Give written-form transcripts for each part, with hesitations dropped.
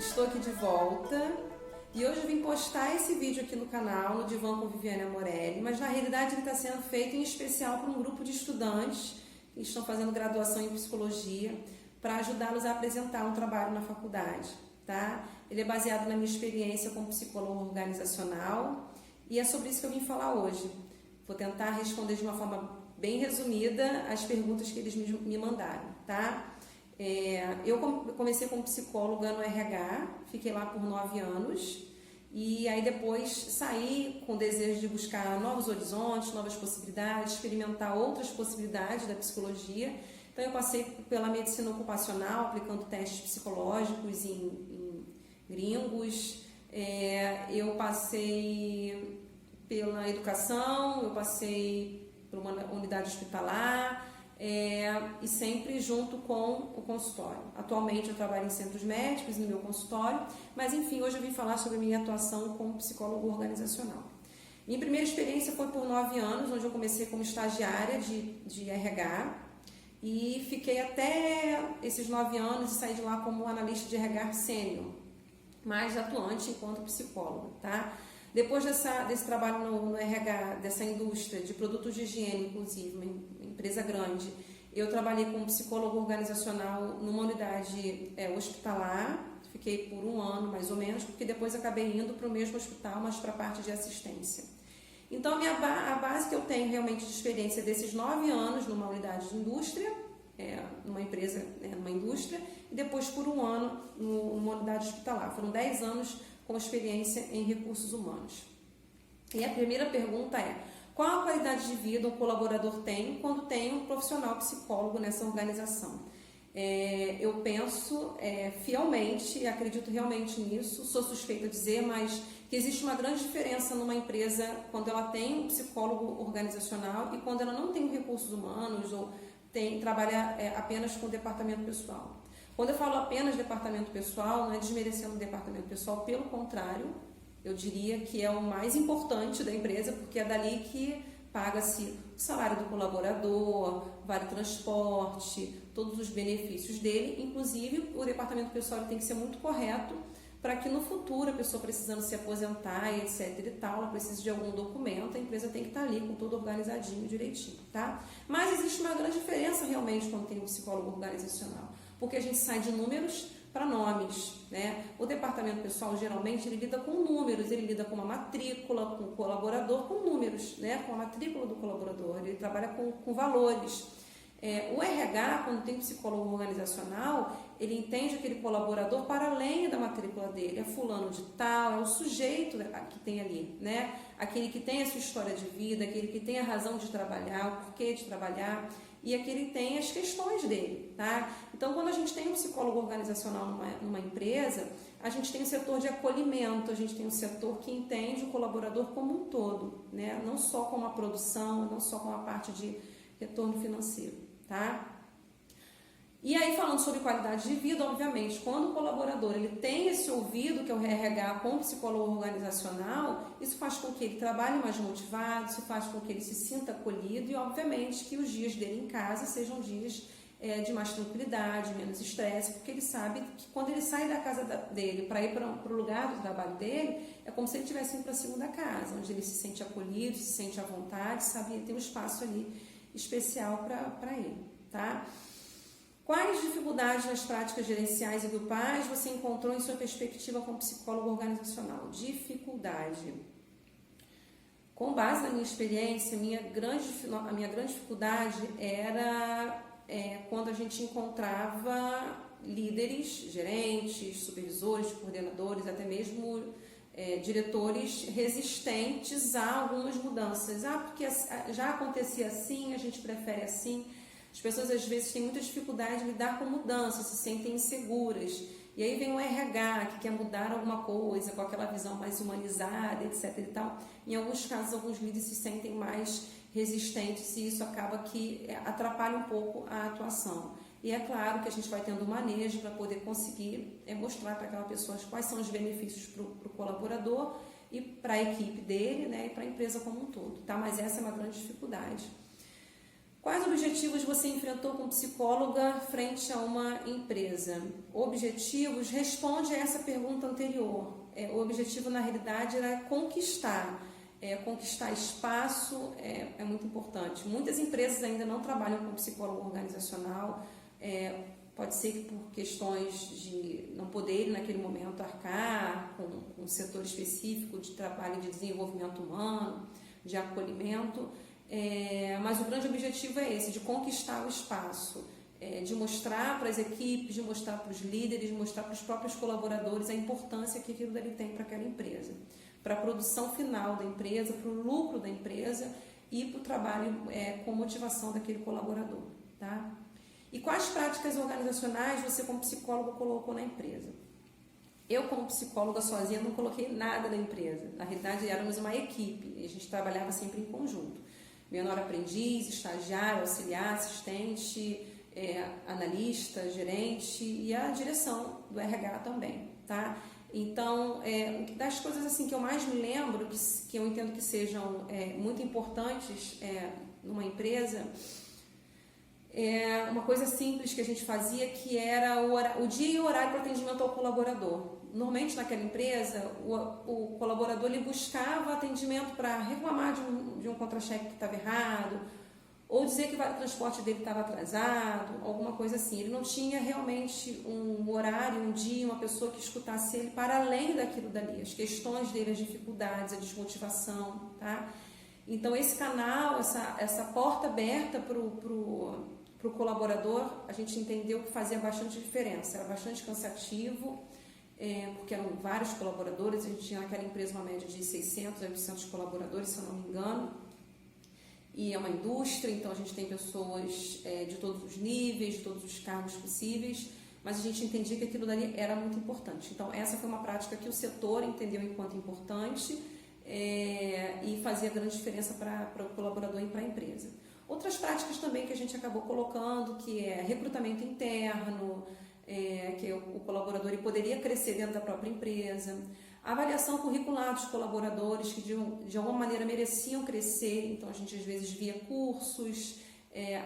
Estou aqui de volta e hoje eu vim postar esse vídeo aqui no canal, no Divã com Viviane Amorelli, mas na realidade ele está sendo feito em especial para um grupo de estudantes que estão fazendo graduação em psicologia para ajudá-los a apresentar um trabalho na faculdade, tá? Ele é baseado na minha experiência como psicóloga organizacional e é sobre isso que eu vim falar hoje. Vou tentar responder de uma forma bem resumida as perguntas que eles me mandaram, tá? Eu comecei como psicóloga no RH, fiquei lá por 9 anos e aí depois saí com o desejo de buscar novos horizontes, novas possibilidades, experimentar outras possibilidades da psicologia. Então eu passei pela medicina ocupacional, aplicando testes psicológicos em gringos, eu passei pela educação, eu passei por uma unidade hospitalar, e sempre junto com o consultório. Atualmente eu trabalho em centros médicos, no meu consultório, mas enfim, hoje eu vim falar sobre a minha atuação como psicólogo organizacional. Minha primeira experiência foi por 9 anos, onde eu comecei como estagiária de RH e fiquei até esses 9 anos e saí de lá como analista de RH sênior, mais atuante enquanto psicóloga, tá? Depois desse trabalho no RH, dessa indústria de produtos de higiene, inclusive, uma empresa grande, eu trabalhei como psicólogo organizacional numa unidade hospitalar, fiquei por 1 ano mais ou menos, porque depois acabei indo para o mesmo hospital, mas para a parte de assistência. Então, a base que eu tenho realmente de experiência desses 9 anos numa unidade de indústria, numa empresa, numa indústria, e depois por 1 ano numa unidade hospitalar. Foram 10 anos com experiência em recursos humanos. E a primeira pergunta é: qual a qualidade de vida um colaborador tem quando tem um profissional psicólogo nessa organização? Eu penso fielmente, acredito realmente nisso, sou suspeita de dizer, mas que existe uma grande diferença numa empresa quando ela tem um psicólogo organizacional e quando ela não tem recursos humanos ou trabalha apenas com o departamento pessoal. Quando eu falo apenas departamento pessoal, não é desmerecendo o departamento pessoal, pelo contrário, eu diria que é o mais importante da empresa, porque é dali que paga-se o salário do colaborador, vale transporte, todos os benefícios dele. Inclusive, o departamento pessoal tem que ser muito correto para que no futuro a pessoa precisando se aposentar e etc e tal, ela precisa de algum documento, a empresa tem que estar ali com tudo organizadinho, direitinho, tá? Mas existe uma grande diferença realmente quando tem um psicólogo organizacional, porque a gente sai de números para nomes, né? O departamento pessoal geralmente ele lida com números, ele lida com uma matrícula, com o colaborador, com números, né? Com a matrícula do colaborador, ele trabalha com valores. O RH, quando tem psicólogo organizacional, ele entende aquele colaborador para além da matrícula dele, é fulano de tal, é o sujeito que tem ali, né? Aquele que tem a sua história de vida, aquele que tem a razão de trabalhar, o porquê de trabalhar, e aquele que tem as questões dele, tá? Então, quando a gente tem um psicólogo organizacional numa empresa, a gente tem um setor de acolhimento, a gente tem um setor que entende o colaborador como um todo, né? Não só com a produção, não só com a parte de retorno financeiro, tá? E aí, falando sobre qualidade de vida, obviamente, quando o colaborador ele tem esse ouvido, que é o RH com o psicólogo organizacional, isso faz com que ele trabalhe mais motivado, isso faz com que ele se sinta acolhido e, obviamente, que os dias dele em casa sejam dias de mais tranquilidade, menos estresse, porque ele sabe que quando ele sai da casa dele para ir para o lugar do trabalho dele, é como se ele estivesse indo para a segunda casa, onde ele se sente acolhido, se sente à vontade, sabe, ele tem um espaço ali especial para ele, tá? Quais dificuldades nas práticas gerenciais e grupais você encontrou em sua perspectiva como psicólogo organizacional? Dificuldade. Com base na minha experiência, a minha grande dificuldade era quando a gente encontrava líderes, gerentes, supervisores, coordenadores, até mesmo diretores resistentes a algumas mudanças. Porque já acontecia assim, a gente prefere assim. As pessoas às vezes têm muita dificuldade de lidar com mudanças, se sentem inseguras. E aí vem o RH que quer mudar alguma coisa, com aquela visão mais humanizada, etc. e tal. Em alguns casos, alguns líderes se sentem mais resistentes e isso acaba que atrapalha um pouco a atuação. E é claro que a gente vai tendo um manejo para poder conseguir mostrar para aquela pessoa quais são os benefícios para o colaborador e para a equipe dele, né, e para a empresa como um todo. Tá? Mas essa é uma grande dificuldade. Quais objetivos você enfrentou como psicóloga frente a uma empresa? Objetivos responde a essa pergunta anterior. O objetivo, na realidade, era conquistar. Conquistar espaço é muito importante. Muitas empresas ainda não trabalham com psicólogo organizacional. Pode ser que por questões de não poderem, naquele momento, arcar com um setor específico de trabalho de desenvolvimento humano, de acolhimento. Mas o grande objetivo é esse, de conquistar o espaço, de mostrar para as equipes, de mostrar para os líderes, de mostrar para os próprios colaboradores a importância que aquilo dali tem para aquela empresa, para a produção final da empresa, para o lucro da empresa e para o trabalho com motivação daquele colaborador. Tá? E quais práticas organizacionais você, como psicólogo, colocou na empresa? Eu, como psicóloga sozinha, não coloquei nada na empresa. Na realidade, éramos uma equipe e a gente trabalhava sempre em conjunto. Menor aprendiz, estagiário, auxiliar, assistente, analista, gerente e a direção do RH também, tá? Então, das coisas assim que eu mais me lembro, que eu entendo que sejam muito importantes numa empresa, uma coisa simples que a gente fazia, que era o dia e o horário para atendimento ao colaborador. Normalmente naquela empresa, o colaborador ele buscava atendimento para reclamar de um contra-cheque que estava errado, ou dizer que o transporte dele estava atrasado, alguma coisa assim. Ele não tinha realmente um horário, um dia, uma pessoa que escutasse ele para além daquilo dali, as questões dele, as dificuldades, a desmotivação, tá? Então esse canal, essa porta aberta para o colaborador, a gente entendeu que fazia bastante diferença, era bastante cansativo, porque eram vários colaboradores, a gente tinha naquela empresa uma média de 600 a 800 colaboradores, se eu não me engano, e é uma indústria, então a gente tem pessoas de todos os níveis, de todos os cargos possíveis, mas a gente entendia que aquilo dali era muito importante. Então essa foi uma prática que o setor entendeu enquanto importante e fazia grande diferença para o colaborador e para a empresa. Outras práticas também que a gente acabou colocando, que é recrutamento interno, que o colaborador ele poderia crescer dentro da própria empresa, avaliação curricular dos colaboradores que de alguma maneira mereciam crescer, então a gente às vezes via cursos,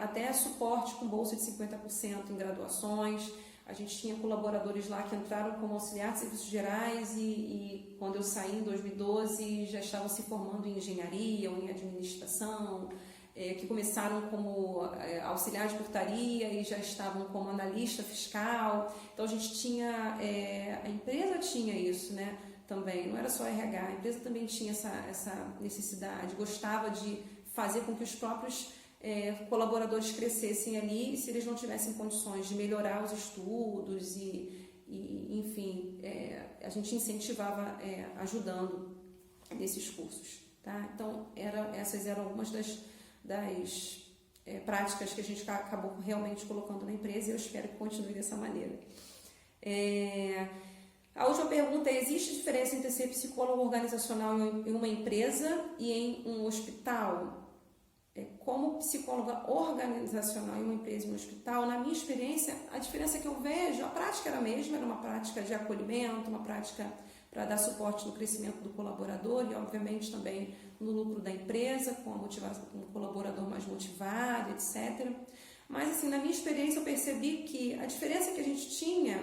até suporte com bolsa de 50% em graduações. A gente tinha colaboradores lá que entraram como auxiliar de serviços gerais e quando eu saí em 2012 já estavam se formando em engenharia ou em administração, que começaram como auxiliar de portaria e já estavam como analista fiscal. Então a gente tinha, a empresa tinha isso, né, também, não era só RH, a empresa também tinha essa necessidade, gostava de fazer com que os próprios colaboradores crescessem ali, e se eles não tivessem condições de melhorar os estudos enfim, a gente incentivava ajudando nesses cursos, tá? Então essas eram algumas das práticas que a gente acabou realmente colocando na empresa e eu espero que continue dessa maneira. A última pergunta é: existe diferença entre ser psicólogo organizacional em uma empresa e em um hospital? Como psicóloga organizacional em uma empresa e um hospital, na minha experiência, a diferença que eu vejo, a prática era a mesma, era uma prática de acolhimento, uma prática para dar suporte no crescimento do colaborador e, obviamente, também no lucro da empresa, com a motivação, com o colaborador mais motivado, etc. Mas, assim, na minha experiência, eu percebi que a diferença que a gente tinha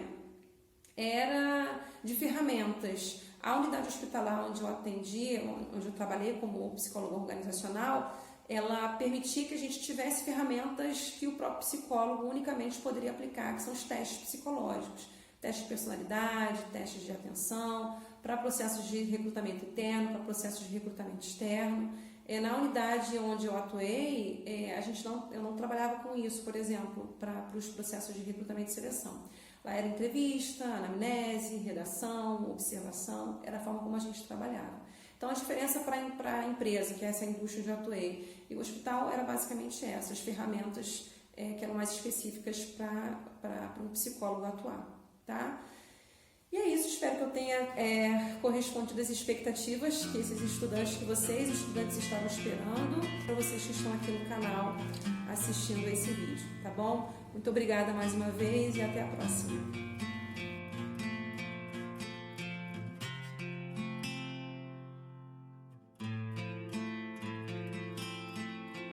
era de ferramentas. A unidade hospitalar onde eu atendi, onde eu trabalhei como psicóloga organizacional, ela permitia que a gente tivesse ferramentas que o próprio psicólogo unicamente poderia aplicar, que são os testes psicológicos, testes de personalidade, testes de atenção, para processos de recrutamento interno, para processos de recrutamento externo. Na unidade onde eu atuei, eu não trabalhava com isso, por exemplo, para os processos de recrutamento e seleção. Lá era entrevista, anamnese, redação, observação, era a forma como a gente trabalhava. Então, a diferença para a empresa, que é essa indústria onde eu atuei, e o hospital era basicamente essas ferramentas que eram mais específicas para um psicólogo atuar, tá? E é isso, espero que eu tenha correspondido às expectativas que esses estudantes, que vocês, estudantes, estavam esperando, para vocês que estão aqui no canal assistindo esse vídeo, tá bom? Muito obrigada mais uma vez e até a próxima.